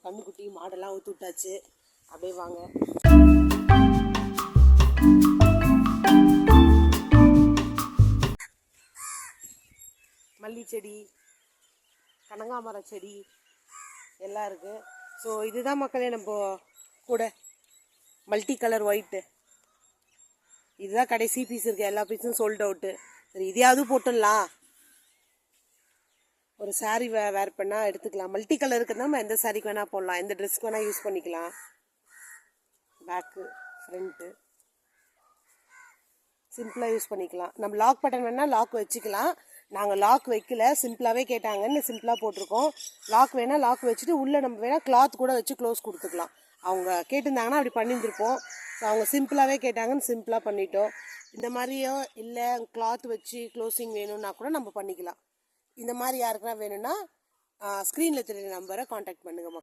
கண்ணுக்குட்டி மாடெல்லாம் ஊற்றி விட்டாச்சு. அப்படியே வாங்க. மல்லி செடி, கனகாமரம் செடி எல்லாம் இருக்குது. ஸோ இதுதான் மக்களே நம்ம கூட மல்டி கலர் ஒயிட்டு. இதுதான் கடைசி பீஸ் இருக்குது. எல்லா பீஸும் சோல்ட் அவுட்டு. சரி, இதையாவது போட்டுடலாம். ஒரு சாரீ வேர் பண்ணால் எடுத்துக்கலாம். மல்டி கலர் இருக்குன்னா நம்ம எந்த சாரீக்கு வேணால் போடலாம், எந்த ட்ரெஸ்க்கு வேணால் யூஸ் பண்ணிக்கலாம். பேக்கு ஃப்ரண்ட்டு சிம்பிளாக யூஸ் பண்ணிக்கலாம். நம்ம லாக் பட்டன் வேணால் லாக் வச்சுக்கலாம். நாங்கள் லாக் வைக்கல, சிம்பிளாகவே கேட்டாங்கன்னு சிம்பிளாக போட்டிருக்கோம். லாக் வேணால் லாக் வச்சுட்டு உள்ளே நம்ம வேணால் கிளாத் கூட வச்சு க்ளோஸ் கொடுத்துக்கலாம். அவங்க கேட்டிருந்தாங்கன்னா அப்படி பண்ணியிருந்துருப்போம். ஸோ அவங்க சிம்பிளாகவே கேட்டாங்கன்னு சிம்பிளாக பண்ணிட்டோம். இந்த மாதிரியோ இல்லை கிளாத் வச்சு க்ளோசிங் வேணும்னா கூட நம்ம பண்ணிக்கலாம். இந்த மாதிரி யாருக்குன்னா வேணும்னா ஸ்க்ரீனில் தெரியுற நம்பரை காண்டாக்ட் பண்ணுங்கள்.